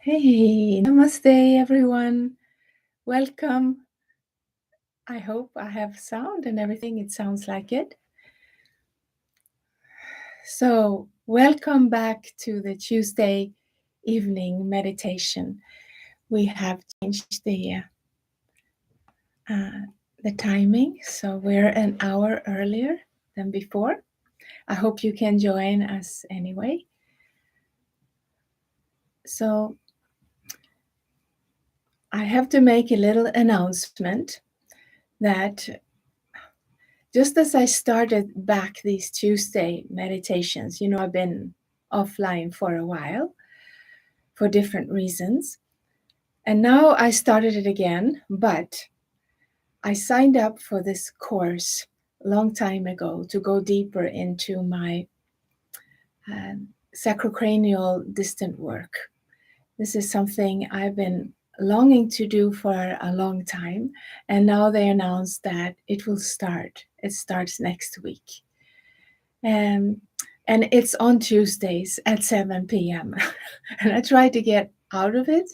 Hey, namaste everyone. Welcome. I hope I have sound and everything. It sounds like it. So, welcome back to the Tuesday evening meditation. We have changed the timing, so we're an hour earlier than before. I hope you can join us anyway. So, I have to make a little announcement that just as I started back these Tuesday meditations, I've been offline for a while for different reasons. And now I started it again, but I signed up for this course a long time ago to go deeper into my SacroCranial distant work. This is something I've been longing to do for a long time, and now they announced that it will start. It starts next week. And it's on Tuesdays at 7 p.m. And I tried to get out of it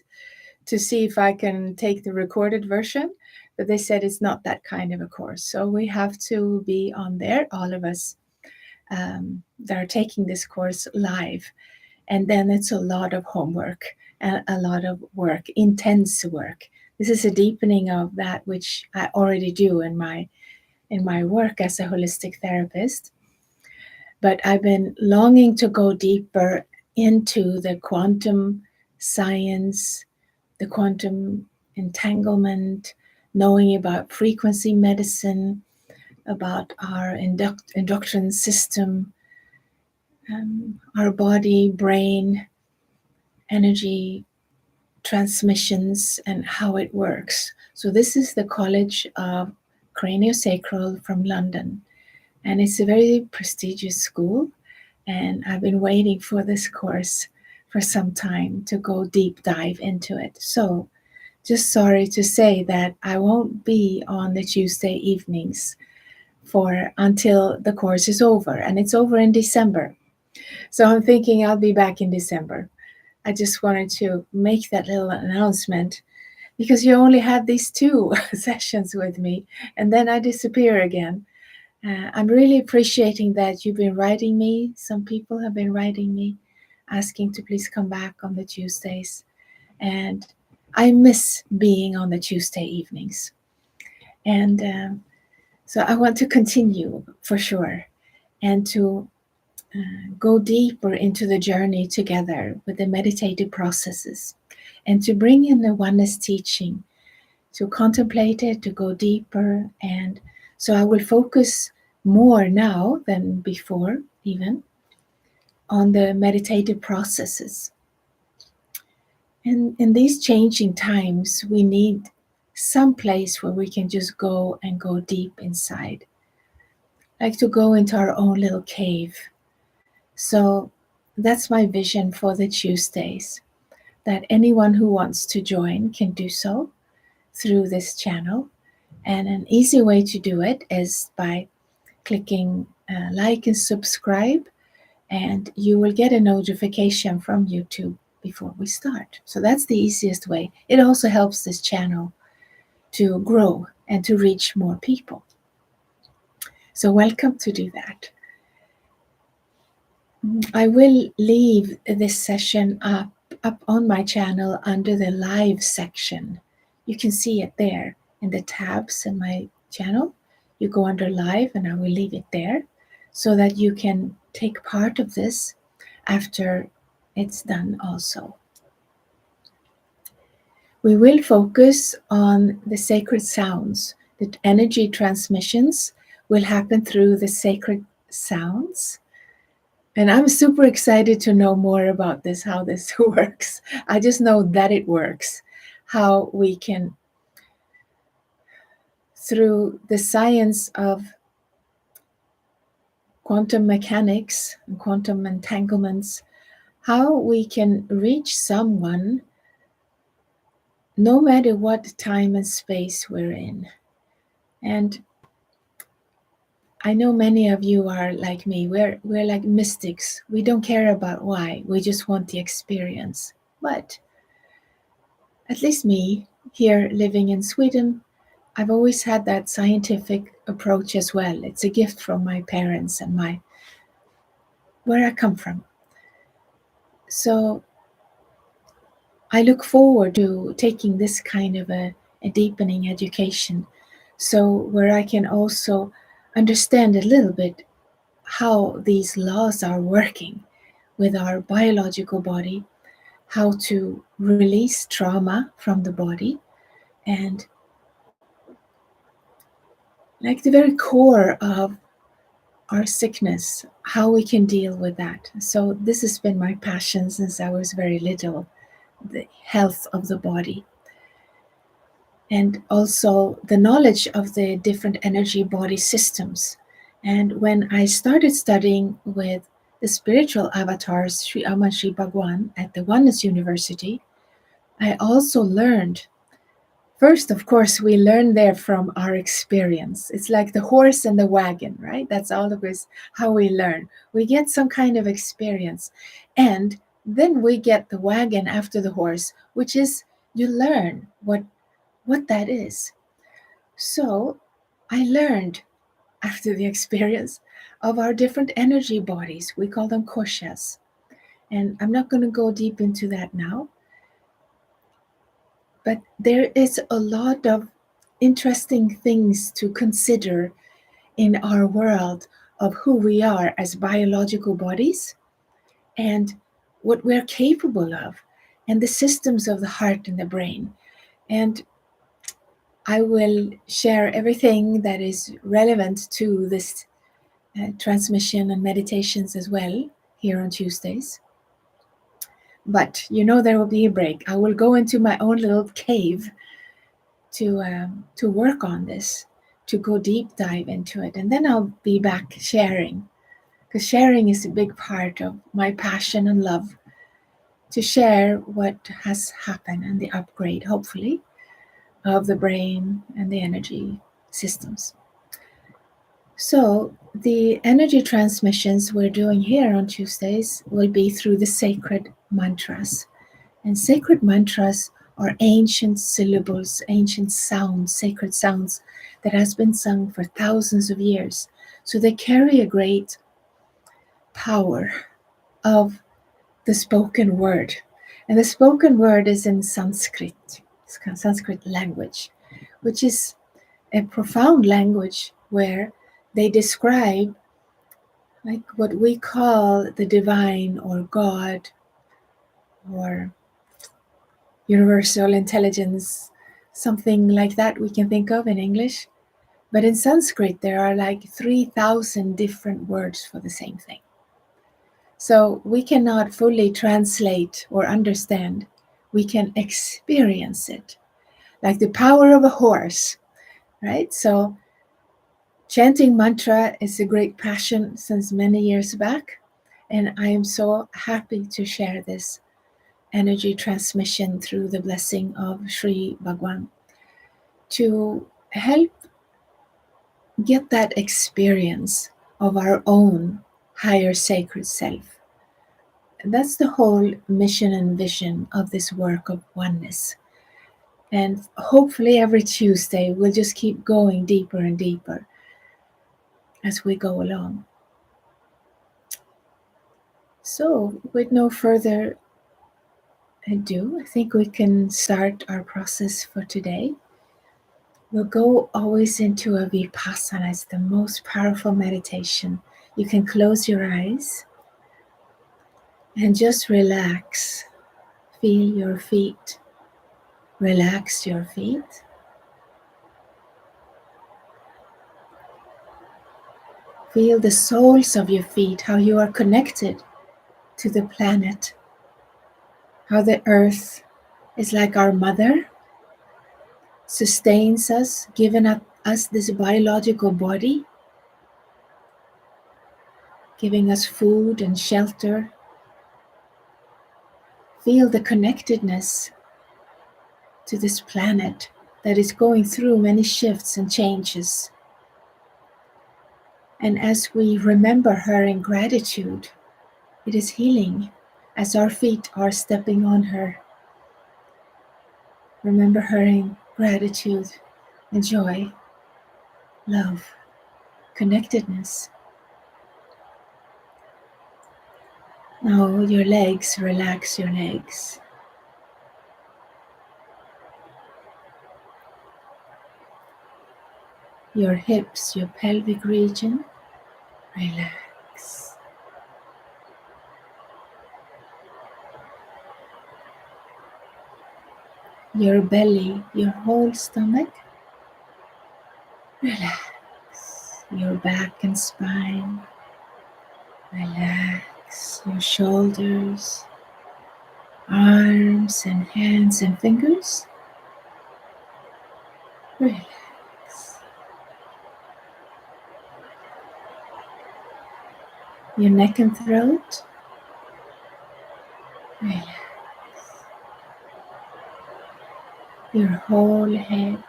to see if I can take the recorded version, but they said it's not that kind of a course. So we have to be on there, all of us that are taking this course live. And then it's a lot of homework and a lot of work, intense work. This is a deepening of that which I already do in my work as a holistic therapist. But I've been longing to go deeper into the quantum science, the quantum entanglement, knowing about frequency medicine, about our endocrine system, our body, brain, energy transmissions, and how it works. So this is the College of CranioSacral from London. And it's a very prestigious school. And I've been waiting for this course for some time to go deep dive into it. So just sorry to say that I won't be on the Tuesday evenings until the course is over. And it's over in December. So I'm thinking I'll be back in December. I just wanted to make that little announcement because you only have these 2 sessions with me and then I disappear again. I'm really appreciating that you've been writing me. Some people have been writing me, asking to please come back on the Tuesdays. And I miss being on the Tuesday evenings. And so I want to continue for sure and to go deeper into the journey together with the meditative processes and to bring in the oneness teaching, to contemplate it, to go deeper. And so I will focus more now than before, even on the meditative processes. And in these changing times, we need some place where we can just go and go deep inside, like to go into our own little cave. So that's my vision for the Tuesdays, that anyone who wants to join can do so through this channel. And an easy way to do it is by clicking like and subscribe, and you will get a notification from YouTube before we start. So that's the easiest way. It also helps this channel to grow and to reach more people. So welcome to do that. I will leave this session up on my channel under the live section. You can see it there in the tabs in my channel. You go under live and I will leave it there so that you can take part of this after it's done also. We will focus on the sacred sounds. The energy transmissions will happen through the sacred sounds. And I'm super excited to know more about this, how this works. I just know that it works, how we can, through the science of quantum mechanics and quantum entanglements, how we can reach someone no matter what time and space we're in. And I know many of you are like me. We're like mystics. We don't care about why. We just want the experience. But at least me, here living in Sweden, I've always had that scientific approach as well. It's a gift from my parents and where I come from. So I look forward to taking this kind of a deepening education, so where I can also understand a little bit how these laws are working with our biological body, how to release trauma from the body, and like the very core of our sickness, how we can deal with that. So this has been my passion since I was very little, the health of the body. And also the knowledge of the different energy body systems. And when I started studying with the spiritual avatars, Sri Aman Sri Bhagwan at the Oneness University, I also learned. First, of course, we learn there from our experience. It's like the horse and the wagon, right? That's always how we learn. We get some kind of experience, and then we get the wagon after the horse, which is you learn what that is. So I learned after the experience of our different energy bodies. We call them koshas. And I'm not going to go deep into that now. But there is a lot of interesting things to consider in our world of who we are as biological bodies and what we're capable of, and the systems of the heart and the brain. And I will share everything that is relevant to this transmission and meditations as well here on Tuesdays. But there will be a break. I will go into my own little cave to work on this, to go deep dive into it, and then I'll be back sharing, because sharing is a big part of my passion and love, to share what has happened and the upgrade, hopefully, of the brain and the energy systems. So the energy transmissions we're doing here on Tuesdays will be through the sacred mantras. And sacred mantras are ancient syllables, ancient sounds, sacred sounds that has been sung for thousands of years. So they carry a great power of the spoken word. And the spoken word is in Sanskrit, Sanskrit language, which is a profound language where they describe like what we call the divine or God or universal intelligence, something like that we can think of in English. But in Sanskrit, there are like 3,000 different words for the same thing. So we cannot fully translate or understand. We can experience it, like the power of a horse, right? So chanting mantra is a great passion since many years back, and I am so happy to share this energy transmission through the blessing of Sri Bhagwan to help get that experience of our own higher sacred self. And that's the whole mission and vision of this work of oneness. And hopefully every Tuesday we'll just keep going deeper and deeper as we go along. So, with no further ado, I think we can start our process for today. We'll go always into a vipassana. It's the most powerful meditation. You can close your eyes and just relax. Feel your feet. Relax your feet. Feel the soles of your feet, how you are connected to the planet, how the earth is like our mother, sustains us, giving us this biological body, giving us food and shelter. Feel the connectedness to this planet that is going through many shifts and changes. And as we remember her in gratitude, it is healing as our feet are stepping on her. Remember her in gratitude and joy, love, connectedness. Now your legs, relax your legs. Your hips, your pelvic region, relax. Your belly, your whole stomach, relax. Your back and spine, relax. Your shoulders, arms and hands and fingers, relax. Your neck and throat, relax. Your whole head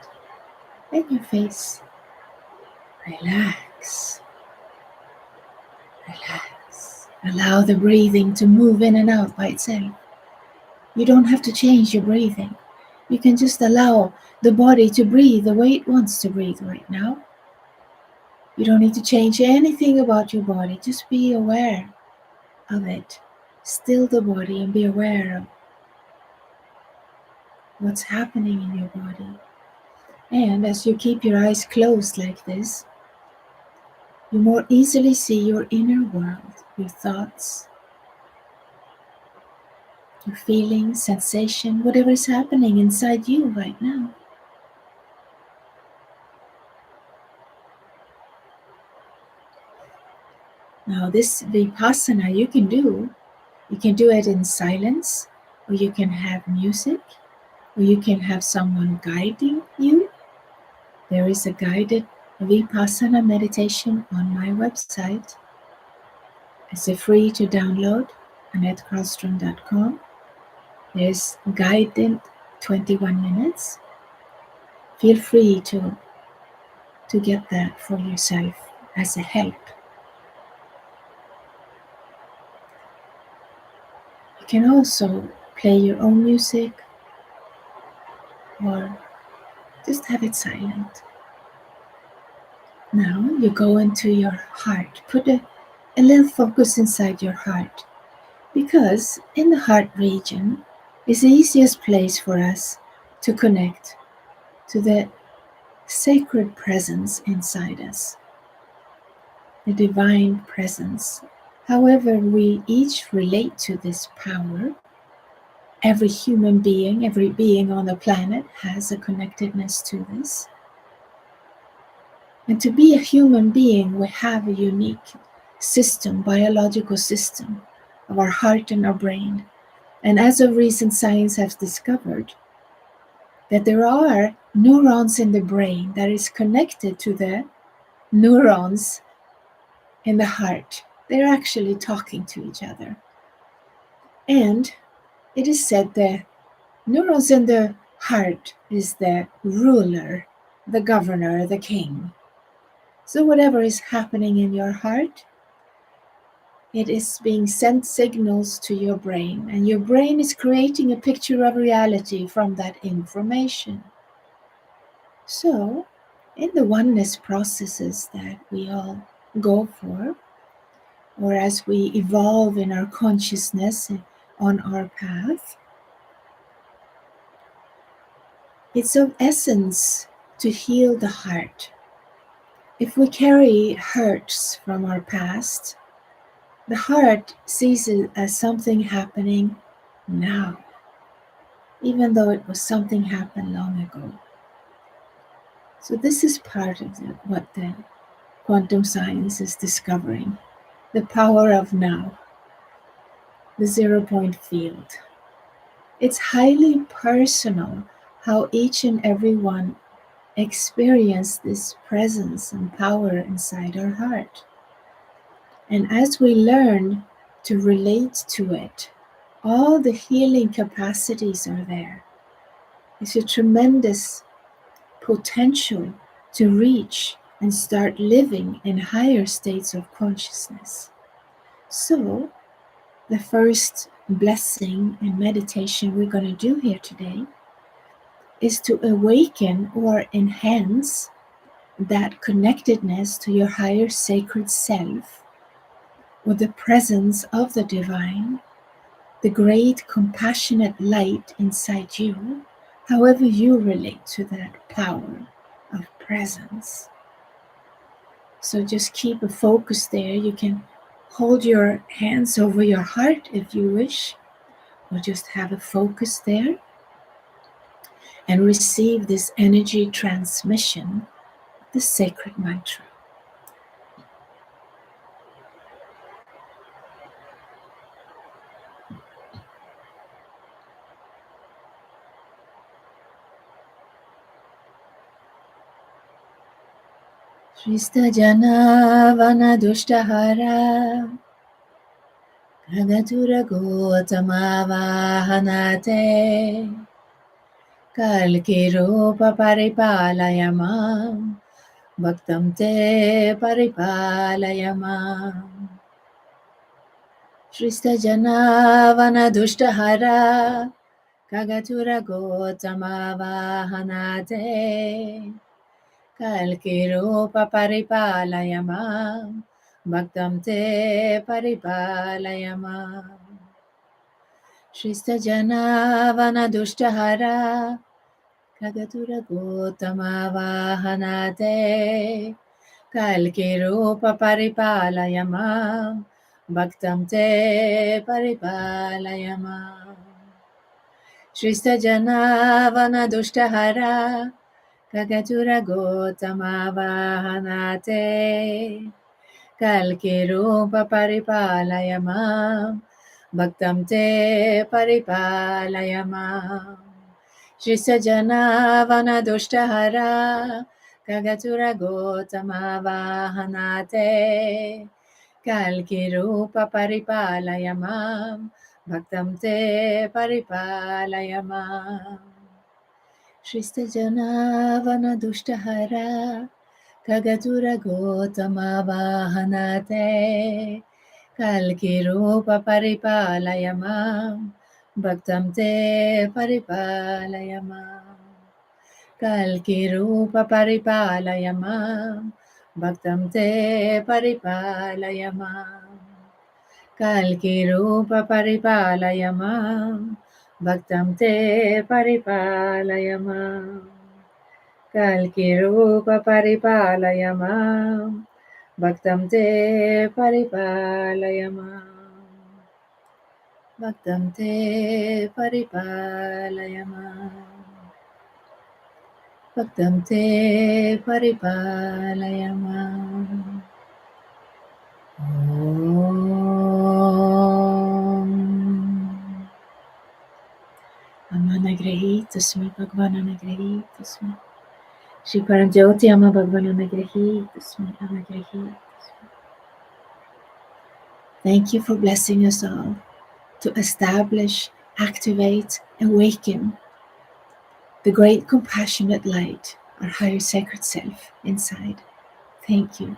and your face, relax. Relax. Allow the breathing to move in and out by itself. You don't have to change your breathing. You can just allow the body to breathe the way it wants to breathe right now. You don't need to change anything about your body. Just be aware of it. Still the body and be aware of what's happening in your body. And as you keep your eyes closed like this, you more easily see your inner world, your thoughts, your feelings, sensation, whatever is happening inside you right now. Now this Vipassana you can do it in silence, or you can have music, or you can have someone guiding you. There is a guided Vipassana meditation on my website. It's free to download, AnnetteKarlström.com. There's guided 21 minutes. Feel free to get that for yourself as a help. You can also play your own music or just have it silent. Now you go into your heart. Put a little focus inside your heart, because in the heart region is the easiest place for us to connect to the sacred presence inside us, the divine presence. However we each relate to this power, every human being, every being on the planet has a connectedness to this. And to be a human being, we have a unique system, biological system of our heart and our brain. And as of recent science has discovered that there are neurons in the brain that is connected to the neurons in the heart. They're actually talking to each other. And it is said the neurons in the heart is the ruler, the governor, the king. So whatever is happening in your heart, it is being sent signals to your brain, and your brain is creating a picture of reality from that information. So, in the oneness processes that we all go for, or as we evolve in our consciousness on our path, it's of essence to heal the heart. If we carry hurts from our past, the heart sees it as something happening now, even though it was something happened long ago. So this is part of what the quantum science is discovering, the power of now, the 0-point field. It's highly personal how each and every one experience this presence and power inside our heart. And as we learn to relate to it, all the healing capacities are there. It's a tremendous potential to reach and start living in higher states of consciousness. So, the first blessing and meditation we're going to do here today is to awaken or enhance that connectedness to your higher sacred self, or the presence of the divine, the great compassionate light inside you, however you relate to that power of presence. So just keep a focus there. You can hold your hands over your heart if you wish, or just have a focus there and receive this energy transmission, the sacred mantra. Shrista Jana Vana Dushtahara Ragatura Gotama Vahanate Kalkirupa Paripalayamam Bhaktam Te Paripalayamam Shrista Jana Vana Dushtahara Kagatura Gotama Vahanate Kalkirupa Paripalayamam Bhaktam Te Paripalayamam Shrista Jana Vana Dushtahara Kagatura Gotama Vahanate Kalkirupa Paripalayamam Bhaktam Te Paripalayamam Shrista Jana Vana Dushtahara Kagatura Gotama Vahanate Kalkirupa Paripalayamam Bhaktam Te Paripalayamam Shrista Jana Vana Dushtahara Kagatura Gotama Vahanate Kalkirupa Paripalayamam Bhaktam Te Paripalayamam Shrista Jana Vana Dushtahara Kagatura Gotama Vahanate Kalkirupa Paripalayamam Bhaktam Te Paripalayamam Kalkirupa Paripalayamam Bhaktam Te Paripalayamam Kalkirupa Paripalayamam Bhaktam Te Paripalayamam Kalkirupa Paripalayamam Bhaktam Te Paripalayamam Bhaktam Te Paripalayamam Bhaktam Te Paripalayamam Om Amanagrahitasmi Bhagwan Anagrahitasmi Shri Paranjyoti Ama Bhagwan Anagrahitasmi Anagrahitasmi. Thank you for blessing us all to establish, activate, awaken the great compassionate light, our higher sacred self inside. Thank you.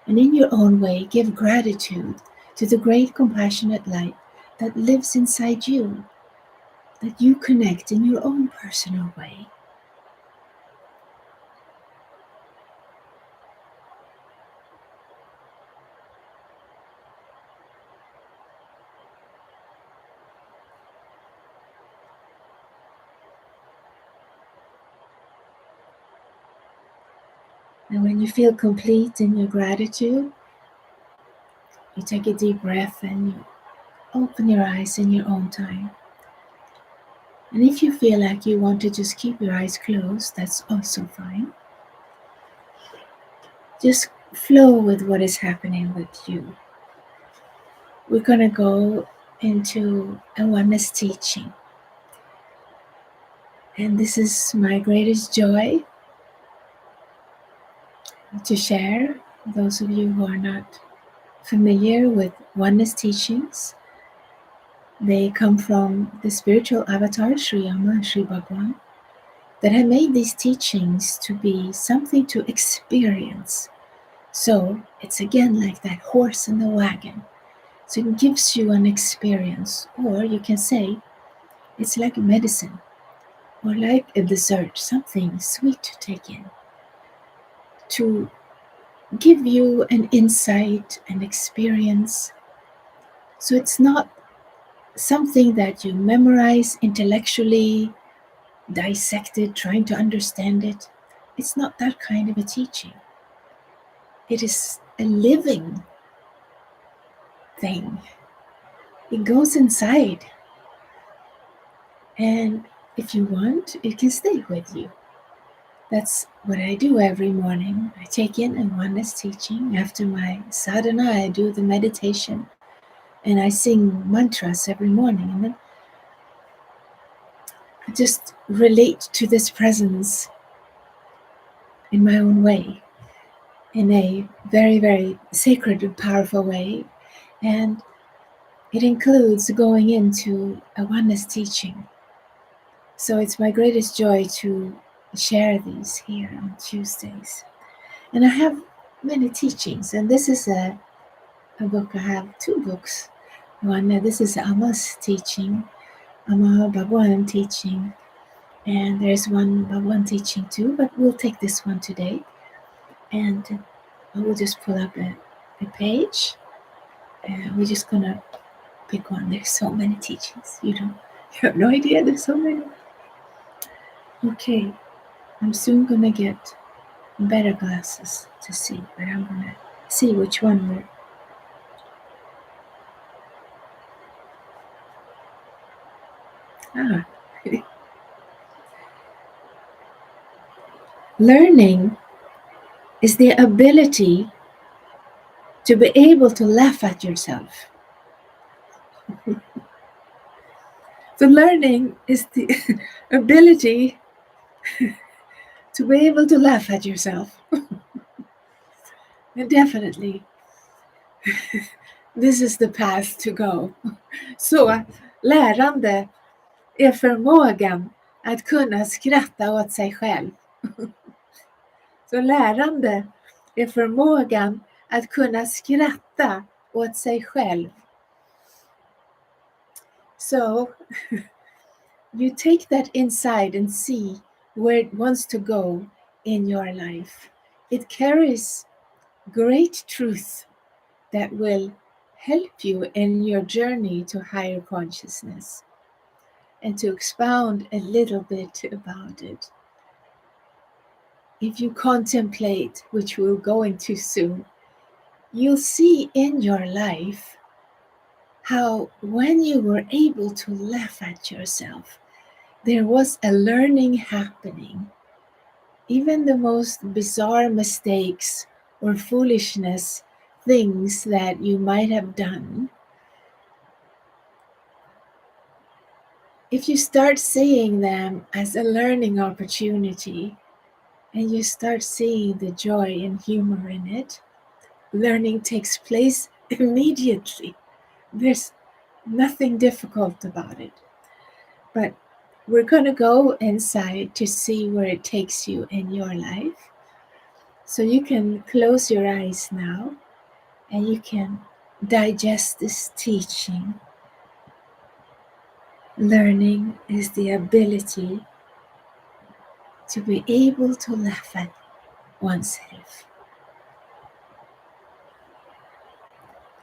And in your own way, give gratitude to the great compassionate light that lives inside you, that you connect in your own personal way. And when you feel complete in your gratitude, you take a deep breath and you open your eyes in your own time. And if you feel like you want to just keep your eyes closed, that's also fine. Just flow with what is happening with you. We're going to go into a oneness teaching. And this is my greatest joy to share. Those of you who are not familiar with oneness teachings, they come from the spiritual avatar Sri Ama, Sri Bhagwan, that have made these teachings to be something to experience. So it's again like that horse in the wagon. So it gives you an experience, or you can say it's like medicine or like a dessert, something sweet to take in, to give you an insight and experience. So it's not something that you memorize intellectually, dissect it, trying to understand it. It's not that kind of a teaching. It is a living thing. It goes inside. And if you want, it can stay with you. That's what I do every morning. I take in a oneness teaching. After my sadhana, I do the meditation. And I sing mantras every morning. And then I just relate to this presence in my own way, in a very, very sacred and powerful way. And it includes going into a oneness teaching. So it's my greatest joy to share these here on Tuesdays. And I have many teachings, and this is a book. I have two books. One, this is Amma's teaching, Amma Bhagwan teaching, and there's one Bhagwan teaching too, but we'll take this one today. And I will just pull up a page, and we're just gonna pick one. There's so many teachings. You have no idea, there's so many. Okay, I'm soon gonna get better glasses to see, but I'm gonna see which one we're. Learning is the ability to be able to laugh at yourself. So learning is the ability to be able to laugh at yourself. And definitely, this is the path to go. Så lärande är förmågan att kunna skratta åt sig själv. Så lärande är förmågan att kunna skratta åt sig själv. So you take that inside and see where it wants to go in your life. It carries great truth that will help you in your journey to higher consciousness. And to expound a little bit about it, if you contemplate, which we'll go into soon, you'll see in your life how when you were able to laugh at yourself, there was a learning happening. Even the most bizarre mistakes or foolishness, things that you might have done, if you start seeing them as a learning opportunity and you start seeing the joy and humor in it, learning takes place immediately. There's nothing difficult about it. But we're going to go inside to see where it takes you in your life. So you can close your eyes now and you can digest this teaching. Learning is the ability to be able to laugh at oneself.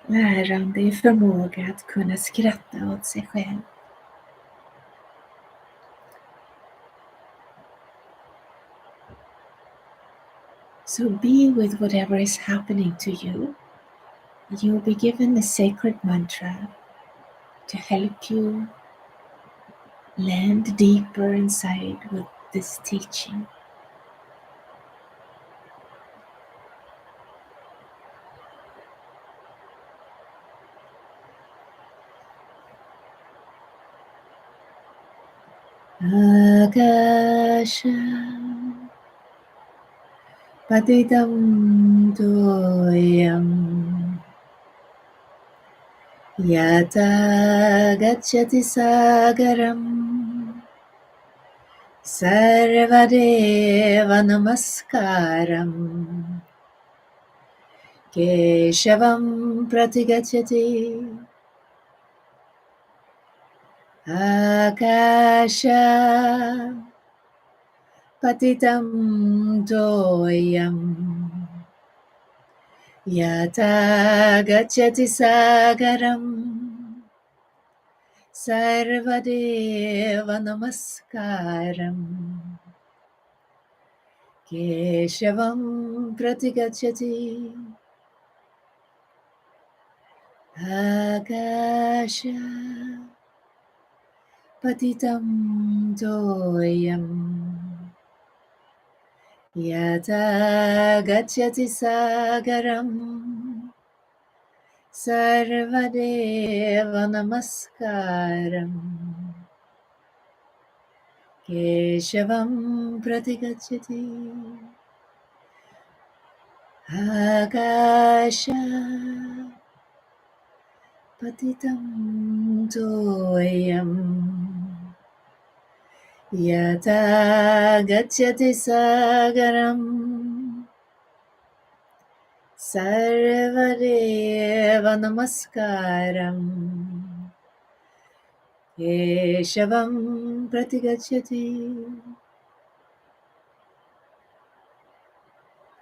Lärande är förmåga att kunna skratta åt sig själv. So be with whatever is happening to you. You'll be given a sacred mantra to help you land deeper inside with this teaching. Akasha Patitam Toyam Yata Gacchati Sagaram Sarvadeva Namaskaram Keshavam Pratigacchati Akasha patitam toyam yata gacchati sagaram sarvadeva namaskaram keshavam pratigacchati akasha patitam toyam yata gacchati sagaram sarvadeva namaskaram keshavam pratigacchati akasha patitam toyam yata gacchati sagaram sarvadeva namaskaram keshavam pratigacchati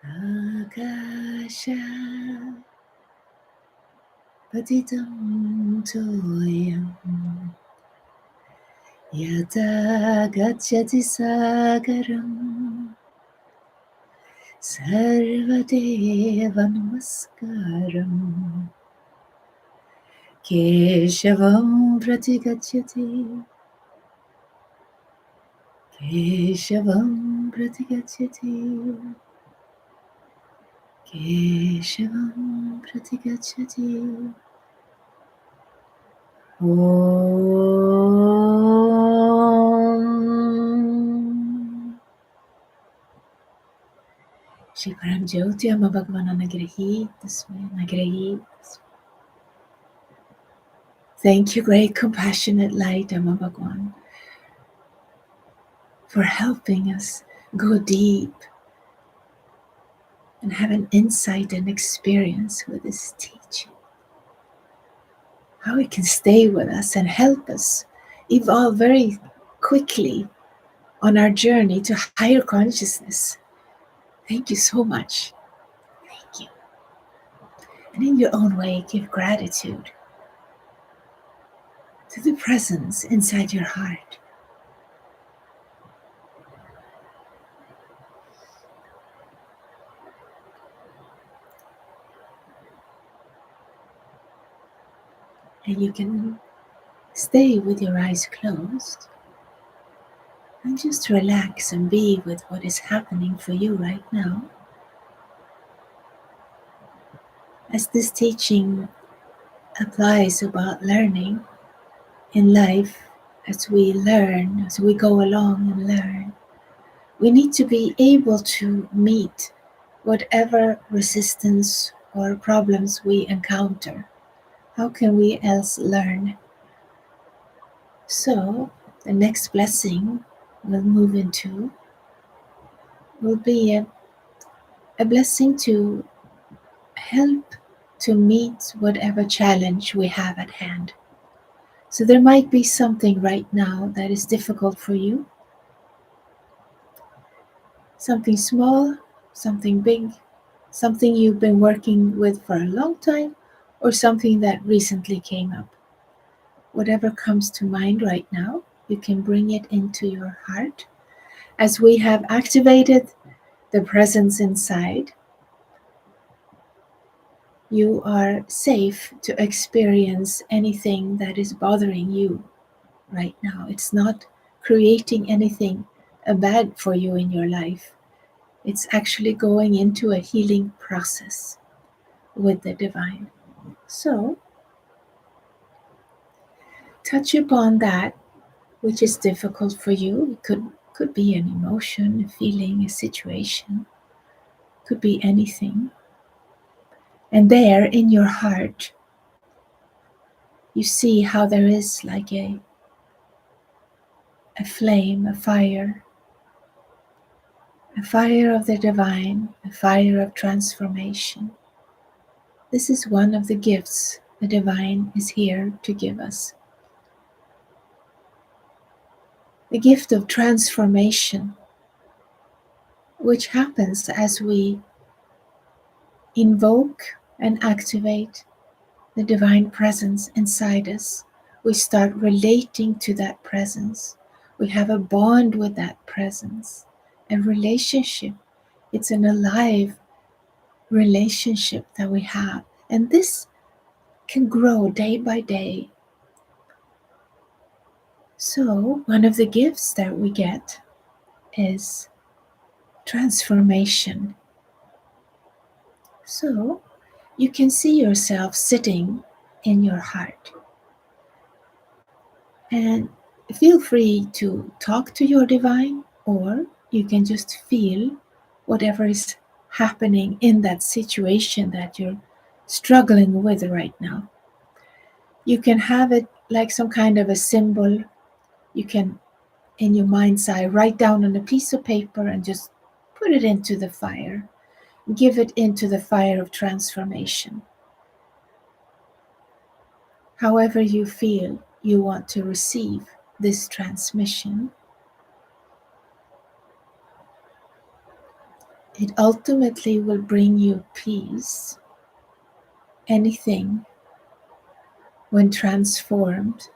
akasha patitam toyam yata gacchati sagaram sarvadeva namaskaram keshavam pratigacchati keshavam pratigacchati keshavam pratigacchati Om Shikaram Jyoti Amma Bhagavana Nagrahit Nagrahit. Thank you, great compassionate light, Amma Bhagwan, for helping us go deep and have an insight and experience with this teaching. How it can stay with us and help us evolve very quickly on our journey to higher consciousness. Thank you so much. Thank you. And in your own way, give gratitude to the presence inside your heart. And you can stay with your eyes closed and just relax and be with what is happening for you right now. As this teaching applies about learning in life, as we learn, as we go along and learn, we need to be able to meet whatever resistance or problems we encounter. How can we else learn? So, the next blessing we'll move into will be a blessing to help to meet whatever challenge we have at hand. So there might be something right now that is difficult for you. Something small, something big, something you've been working with for a long time, or something that recently came up. Whatever comes to mind right now, you can bring it into your heart. As we have activated the presence inside, you are safe to experience anything that is bothering you right now. It's not creating anything bad for you in your life. It's actually going into a healing process with the divine. So, touch upon that which is difficult for you. It could be an emotion, a feeling, a situation, could be anything. And there in your heart, you see how there is like a flame, a fire of the divine, a fire of transformation. This is one of the gifts the divine is here to give us. The gift of transformation which happens as we invoke and activate the divine presence inside us. We start relating to that presence. We have a bond with that presence. A relationship. It's an alive relationship that we have. And this can grow day by day. So, one of the gifts that we get is transformation. So, you can see yourself sitting in your heart. And feel free to talk to your divine, or you can just feel whatever is happening in that situation that you're struggling with right now. You can have it like some kind of a symbol. You can, in your mind's eye, write down on a piece of paper and just put it into the fire. Give it into the fire of transformation. However you feel you want to receive this transmission, it ultimately will bring you peace. Anything, when transformed,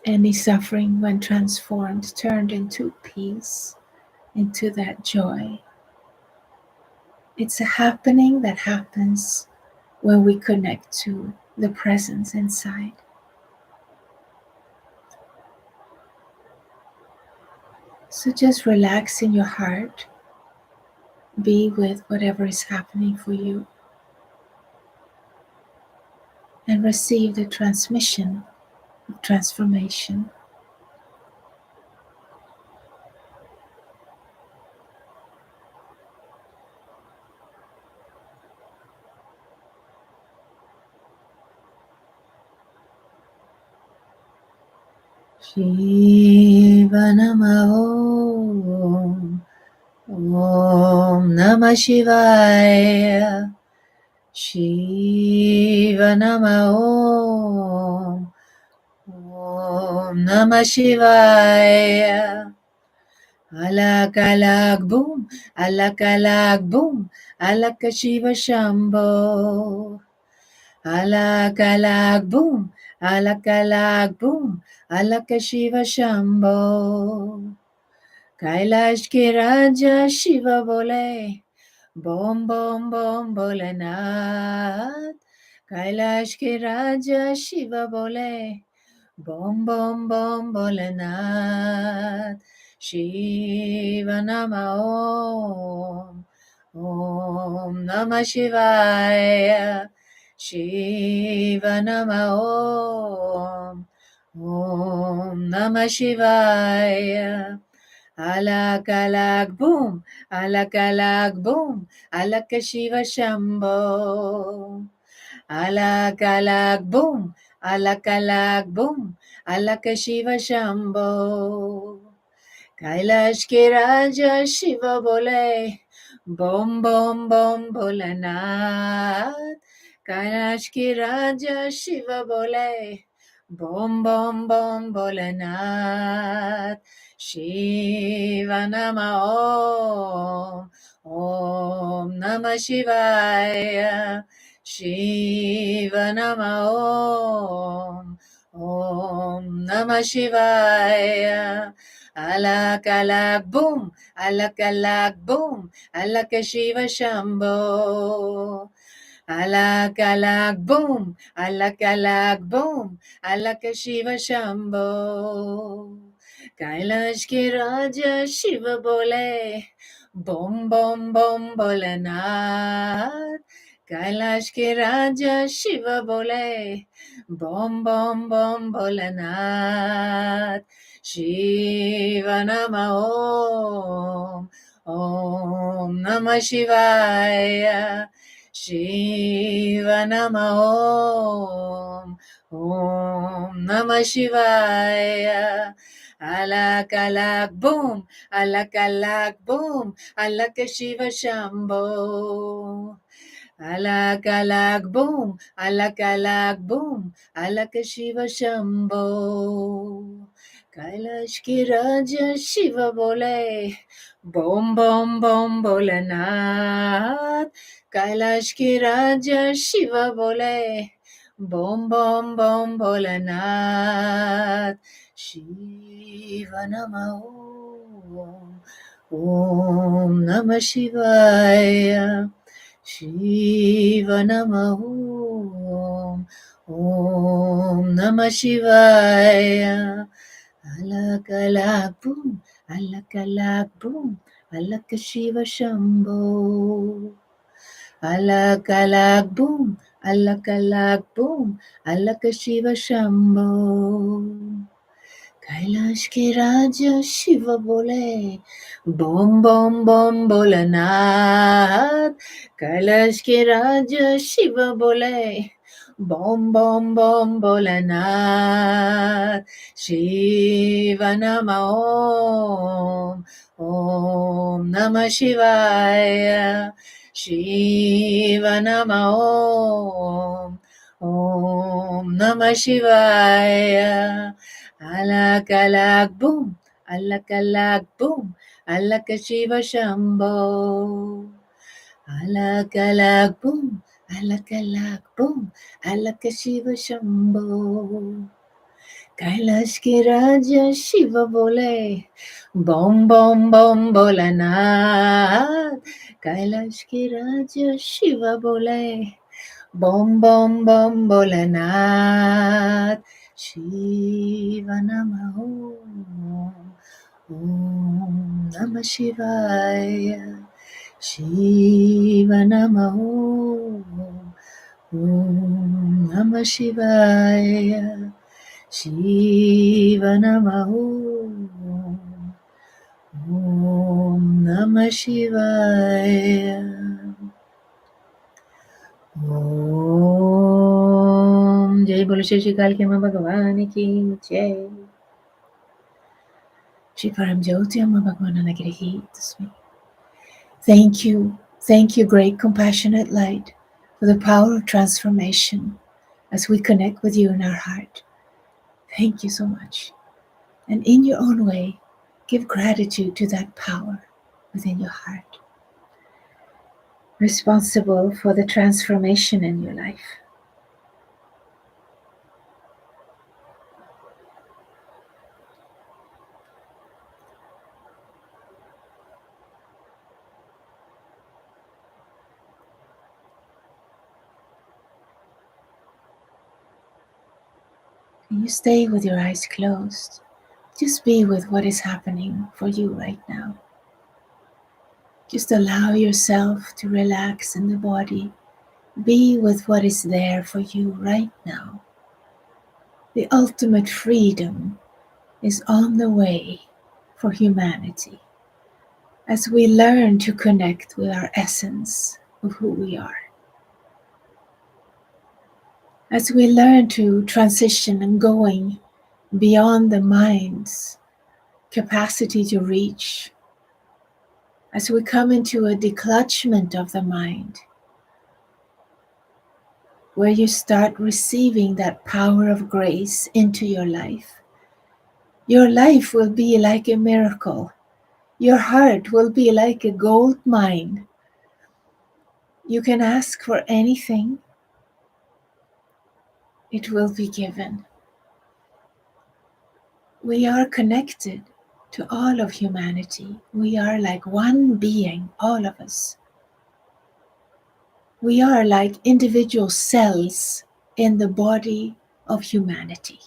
any suffering, when transformed, turned into peace, into that joy. It's a happening that happens when we connect to the presence inside. So just relax in your heart. Be with whatever is happening for you. And receive the transmission of transformation. Shiva Namaho. Om Namah Shivaya. Shiva Namaho. Om Namah Shivaya. Alak alak boom, alak alak boom, alak Shiva Shambho. Alak alak boom, alak boom, alak Shiva Shambho. Kailash ke Raja Shiva bole, bom bom bom Bholenath. Kailash ke Raja Shiva bole, bom bom bom Bholenath. Shiva Nama Om, Om Namah Shivaya. Shiva Nama Om, Om Namah Shivaya. Alak alak boom, alak boom, alak Shiva Shambho. Alak alak boom, alak boom, alak Shiva Shambho. Kailash ke Raja Shiva bole, bom bom bom Bholenath. Kailash ke Raja Shiva bole, bom bom bom Bholenath. Shiva Nama Om, Om Namah Shivaya. Shiva Nama Om, Om Namah Shivaya. Alak alak boom, alak boom, alak Shiva Shambho. Alak alak boom, alak boom, alak Shiva Shambho. Kailash ke Raja Shiva bole, bom bom bom Bholenath. Kailash ke Raja Shiva bole, bom bom bom Bholenath. Shiva Nama Om, Om Namah Shivaya. Shiva Nama Om, Om Namah Shivaya. Alak alak boom, alak boom, alak Shiva Shambho. Alak alak boom, alak boom, alak Shiva Shambho. Kailash की राजा शिव बोले, बोम बोम बोम भोलेनाथ। कैलाश की राजा शिव बोले, बोम बोम बोम भोलेनाथ। शिव नमः ओम नमः शिवाय। शिव नमः ओम नमः शिवाय। अलग अलग boom, अलग boom, अलग शिव शंभो। अलग boom, अलग boom, अलग शिव शंभो। कैलाश के राजा शिव बोले, बोम बोम बोम भोलेनाथ। कैलाश के राजा शिव बोले, बोम बोम बोम भोलेनाथ। शिव नमः ओम नमः शिवाय। शिव नमः ओम नमः शिवाय। अलग boom, अलग boom, अलग शिव शंभो। अलग boom, अलग boom, अलग शिव शंभो। कैलाश के राजा शिव बोले, बोम बोम बोम भोलेनाथ। कैलाश के राजा शिव बोले, बोम बोम बोम भोलेनाथ। शिव नमः ओम नमः शिवाय। शिव नमः ओम नमः शिवाय। शिव नमः ओम नमः शिवाय। ओम जय बोलो श्री श्री काल के माँ भगवान की जय। श्री परम ज्योति अम्मा भगवान अनुग्रही तस्मै। Thank you, great compassionate light, for the power of transformation as we connect with you in our heart. Thank you so much. And in your own way, give gratitude to that power within your heart, responsible for the transformation in your life. And you stay with your eyes closed. Just be with what is happening for you right now. Just allow yourself to relax in the body. Be with what is there for you right now. The ultimate freedom is on the way for humanity as we learn to connect with our essence of who we are. As we learn to transition and going beyond the mind's capacity to reach, as we come into a declutchment of the mind, where you start receiving that power of grace into your life will be like a miracle. Your heart will be like a gold mine. You can ask for anything, it will be given. We are connected to all of humanity. We are like one being, all of us. We are like individual cells in the body of humanity.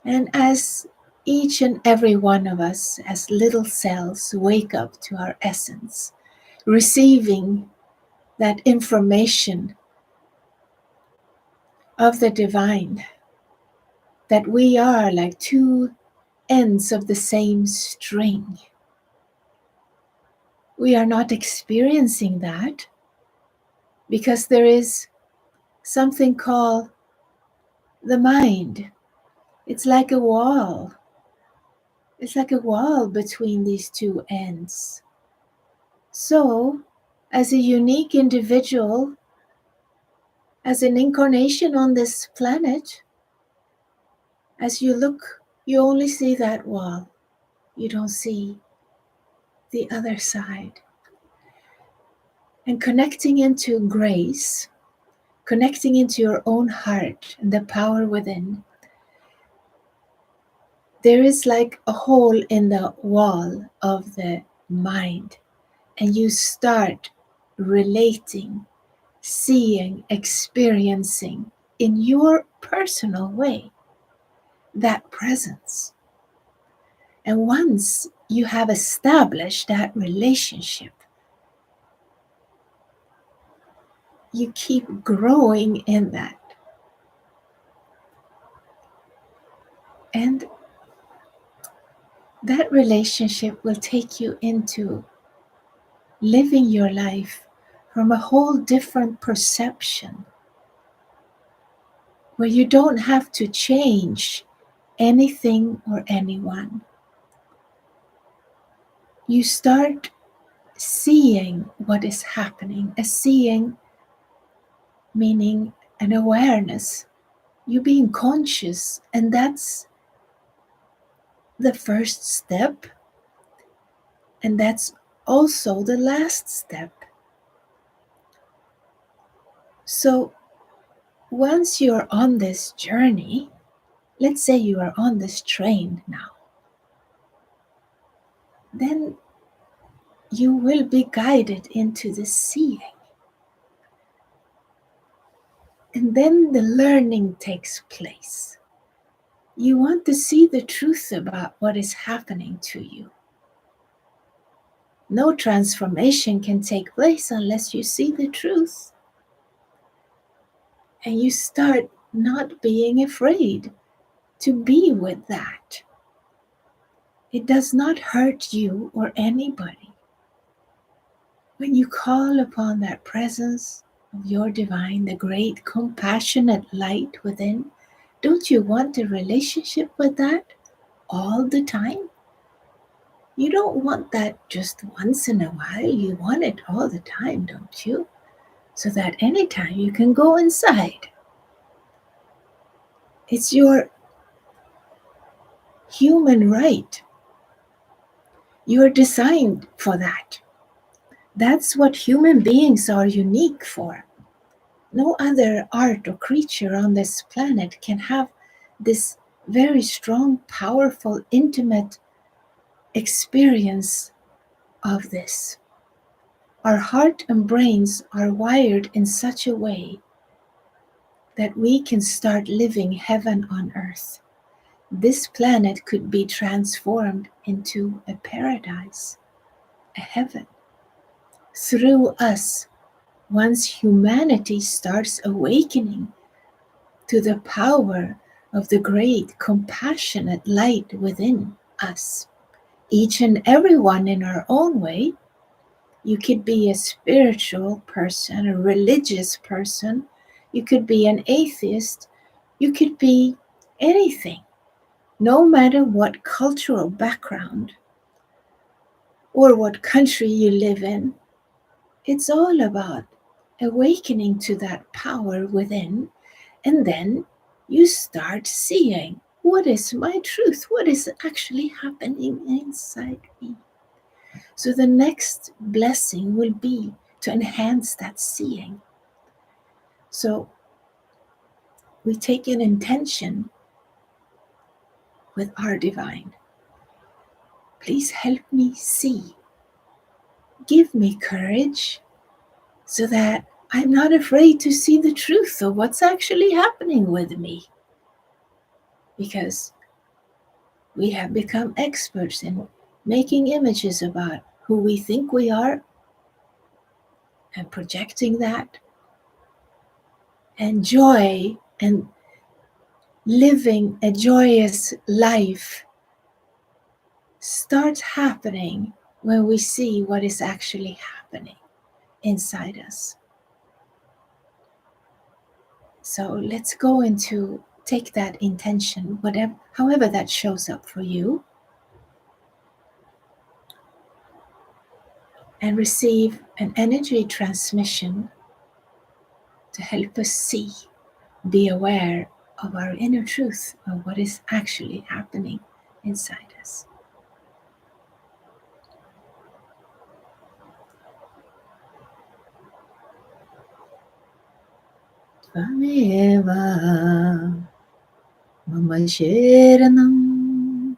And as each and every one of us, as little cells, wake up to our essence, receiving that information of the divine, that we are like two ends of the same string. We are not experiencing that because there is something called the mind. It's like a wall. It's like a wall between these two ends. So, as a unique individual, as an incarnation on this planet, as you look You only see that wall. You don't see the other side. And connecting into grace, connecting into your own heart and the power within, there is like a hole in the wall of the mind, and you start relating, seeing, experiencing in your personal way that presence. And once you have established that relationship, you keep growing in that. And that relationship will take you into living your life from a whole different perception, where you don't have to change anything or anyone. You start seeing what is happening. A seeing meaning an awareness. You being conscious, and that's the first step, and that's also the last step. So once you're on this journey, let's say you are on this train now, then you will be guided into the seeing. And then the learning takes place. You want to see the truth about what is happening to you. No transformation can take place unless you see the truth. And you start not being afraid to be with that. It does not hurt you or anybody. When you call upon that presence of your divine, the great compassionate light within, don't you want a relationship with that all the time? You don't want that just once in a while. You want it all the time, don't you? So that anytime you can go inside. It's your human right. You're designed for that. That's what human beings are unique for. No other art or creature on this planet can have this very strong, powerful, intimate experience of this. Our heart and brains are wired in such a way that we can start living heaven on earth. This planet could be transformed into a paradise, a heaven, through us, once humanity starts awakening to the power of the great compassionate light within us. Each and every one in our own way. You could be a spiritual person, a religious person. You could be an atheist. You could be anything. No matter what cultural background or what country you live in, it's all about awakening to that power within, and then you start seeing, what is my truth? What is actually happening inside me? So the next blessing will be to enhance that seeing. So we take an intention with our divine. Please help me see. Give me courage so that I'm not afraid to see the truth of what's actually happening with me. Because we have become experts in making images about who we think we are and projecting that. And joy and living a joyous life starts happening when we see what is actually happening inside us. So let's go into take that intention, whatever, however that shows up for you, and receive an energy transmission to help us see, be aware of our inner truth, of what is actually happening inside us. Tvameva mama sharanam,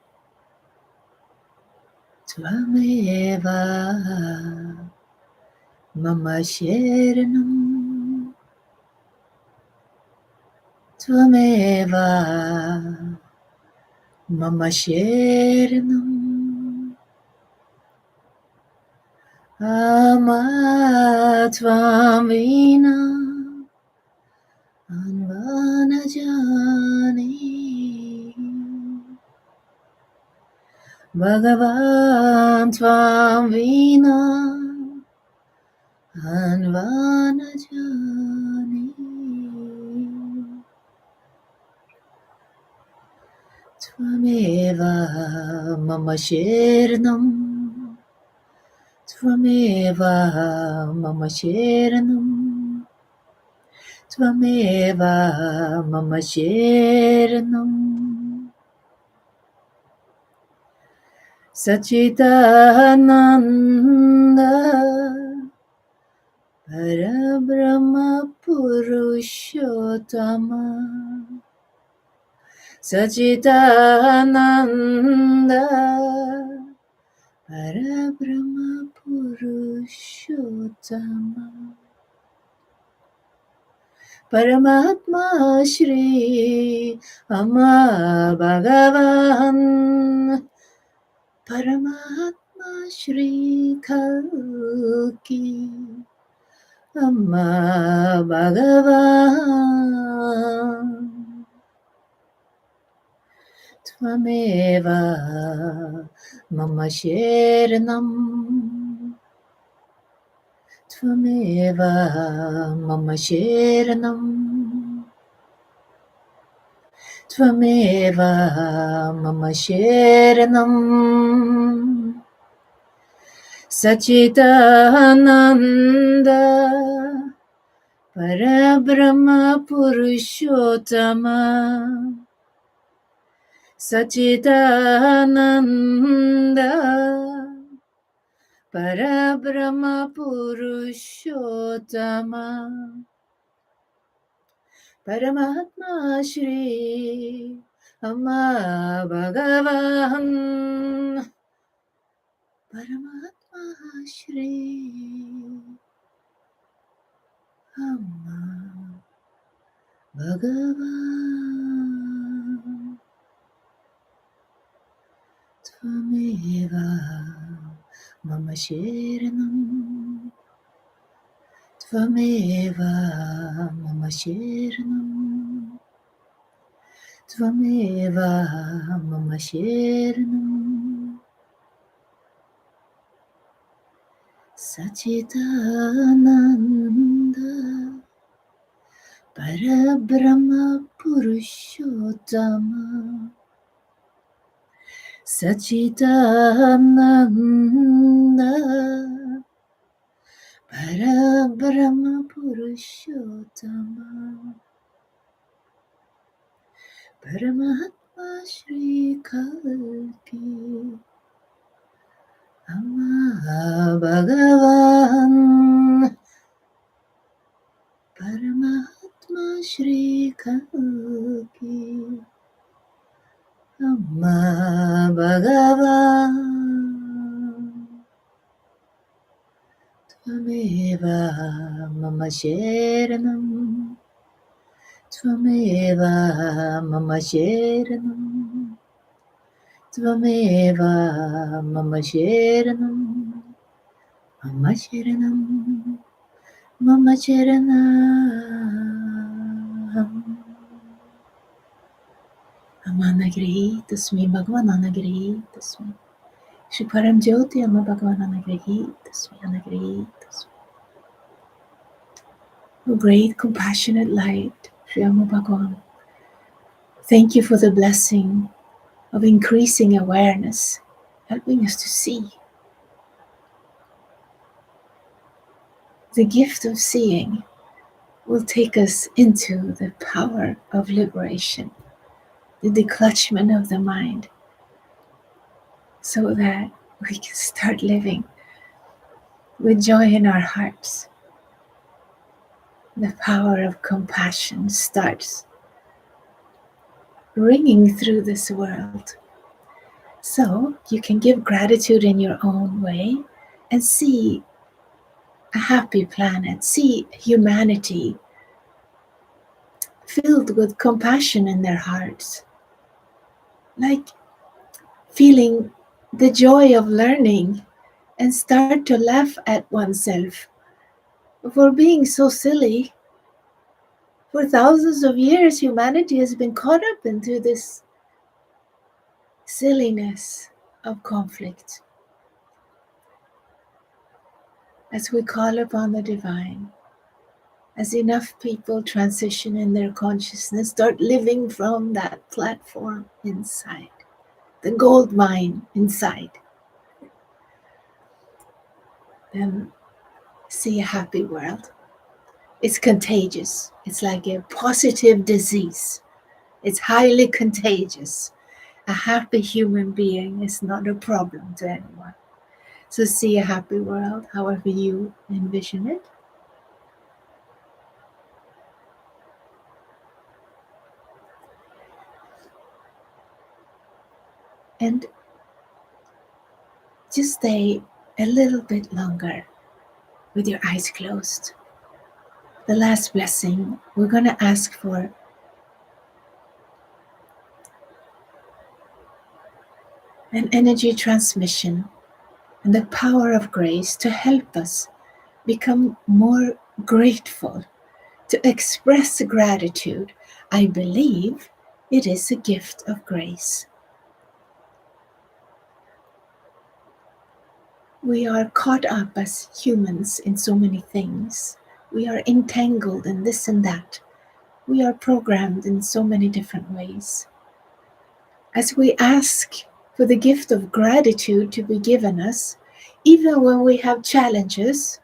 Tvameva mama sharanam, Tvameva mama sharanam, Ama Tvamina Anvanajani Bhagavan Tvam Vina Anvanajani Tvameva Mama Sharanam, Tvameva Mama Sharanam, Tvameva Mama Sharanam. Sachidananda Parabrahma Purushottama, Sachidananda Parabrahma Purushottama, Paramatma Shri Ama Bhagavan, Paramatma Shri Kalki Amma Bhagavan, Tvameva Mama Sharanam, Tvameva Mama Sharanam, Tvameva Mama Sharanam. Sachidananda Parabrahma Purushottama, Sachidananda Parabrahma Purushottama, Paramatma Shri Amma Bhagavan, Paramatma Shri Amma Bhagavan, Tvameva Mama Sharanam, Tvameva Mama Sharanam, Tvameva Mama Sharanam. Sachidananda Parabrahma Purushottama, Sachidananda Parabrahma Purushottama, Paramatma Shri Kalki Amma Bhagavan, Paramatma Shri Kalki Amma Bhagavan, Tvameva Mama Sharanam, Tvameva Mama Sharanam, Tvameva Mama Sharanam, Mama Sharanam, Mama Sharanam. Amanagrihitasmi Bhagavan Anagrihitasmi, Shri Param Jyoti Amma Bhagavan Anagrihitasmi, Anagrihitasmi. O great compassionate light, Shri Amma Bhagavan, thank you for the blessing of increasing awareness, helping us to see. The gift of seeing will take us into the power of liberation, the declutchment of the mind, so that we can start living with joy in our hearts. The power of compassion starts ringing through this world. So you can give gratitude in your own way and see a happy planet, see humanity filled with compassion in their hearts, like feeling the joy of learning, and start to laugh at oneself for being so silly. For thousands of years, humanity has been caught up into this silliness of conflict. As we call upon the divine, as enough people transition in their consciousness, start living from that platform inside, the gold mine inside, then see a happy world. It's contagious. It's like a positive disease. It's highly contagious. A happy human being is not a problem to anyone. So see a happy world, however you envision it. And just stay a little bit longer with your eyes closed. The last blessing, we're going to ask for an energy transmission and the power of grace to help us become more grateful, to express gratitude. I believe it is a gift of grace. We are caught up as humans in so many things. We are entangled in this and that. We are programmed in so many different ways. As we ask for the gift of gratitude to be given us, even when we have challenges,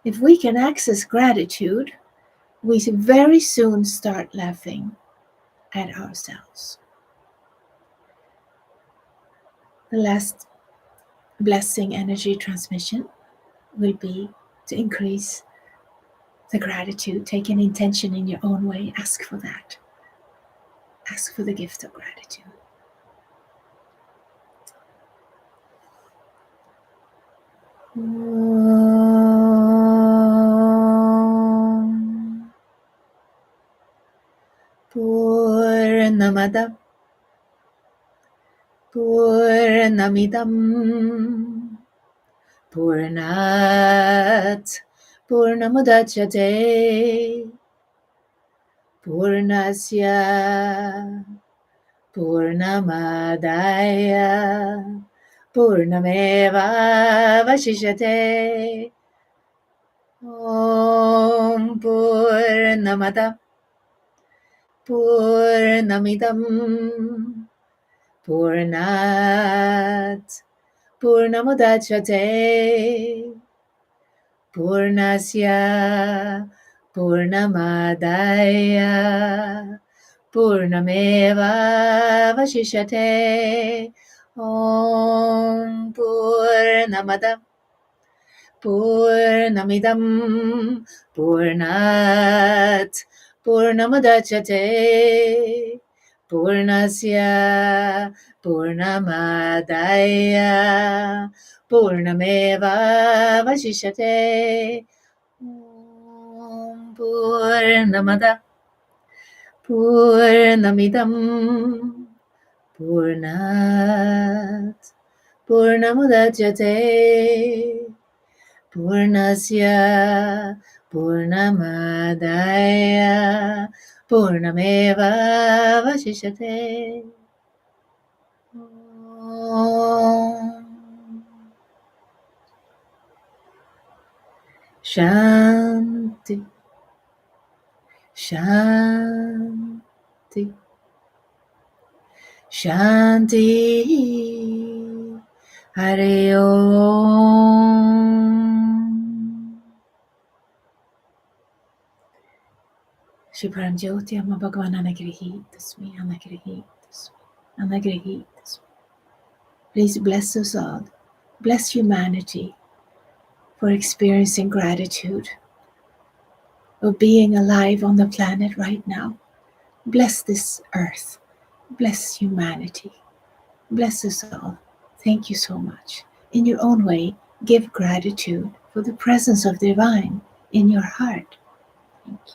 if we can access gratitude, we very soon start laughing at ourselves. The last blessing energy transmission will be to increase the gratitude. Take an intention in your own way. Ask for that. Ask for the gift of gratitude. Purnamada Purnamidam Purnat Purnamudachyate Purnasya Purnamadaya Purnameva Vashishyate. Om Purnamada Purnamidam Purnat Purnamudachyate Purnasya Purnamadaya Purnameva Vashishyate. Om Purnamada Purnamidam Purnat Purnamudachyate Purnasya Purnamadaya Purnameva Vashishyate. Om Purnamada Purnamidam Purnat Purnamudachyate Purnasya Purnamadaya Purnameva Vashishyate. Shanti, Shanti, Shanti. Hare Om. Shibranjoti Amma Bhagavan Anagrahitasmi, Anagrahitasmi, Anagrahitasmi. Please bless us all. Bless humanity for experiencing gratitude of being alive on the planet right now. Bless this earth. Bless humanity. Bless us all. Thank you so much. In your own way, give gratitude for the presence of the divine in your heart. Thank you.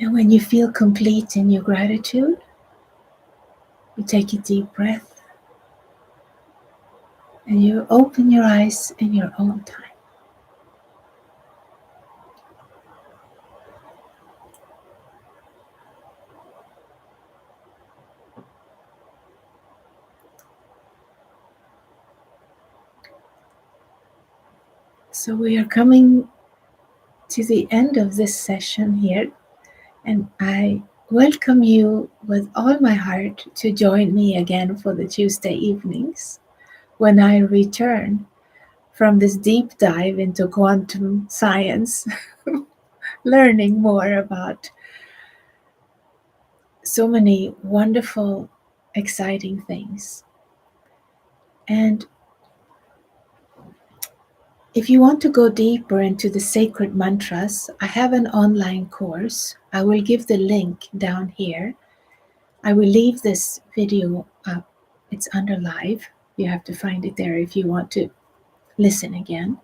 And when you feel complete in your gratitude, you take a deep breath and you open your eyes in your own time. So we are coming to the end of this session here, and I welcome you with all my heart to join me again for the Tuesday evenings when I return from this deep dive into quantum science, learning more about so many wonderful, exciting things. And if you want to go deeper into the sacred mantras, I have an online course. I will give the link down here. I will leave this video up. It's under live. You have to find it there if you want to listen again.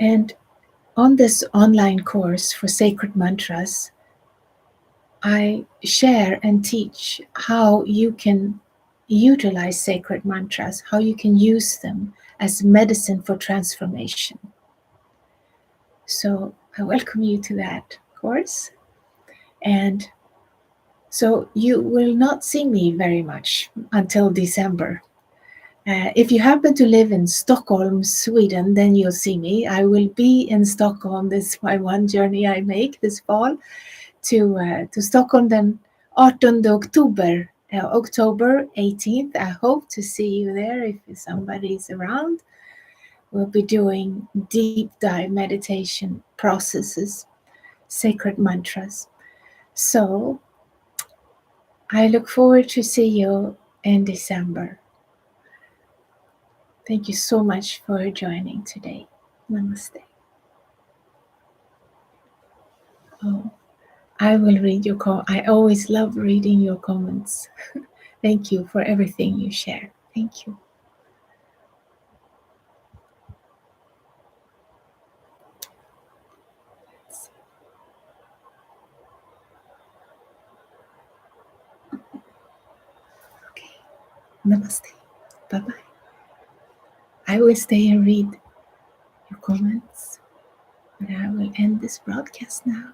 And on this online course for sacred mantras, I share and teach how you can utilize sacred mantras, how you can use them as medicine for transformation. So I welcome you to that course. And so you will not see me very much until December. If you happen to live in Stockholm, Sweden, then you'll see me. I will be in Stockholm. This is my one journey I make this fall to Stockholm then 18 October, October 18th. I hope to see you there if somebody's around. We'll be doing deep dive meditation processes, sacred mantras. So I look forward to see you in December. Thank you so much for joining today. Namaste. Oh, I will read your I always love reading your comments. Thank you for everything you share. Thank you. Okay. Namaste. Bye-bye. I will stay and read your comments, but I will end this broadcast now.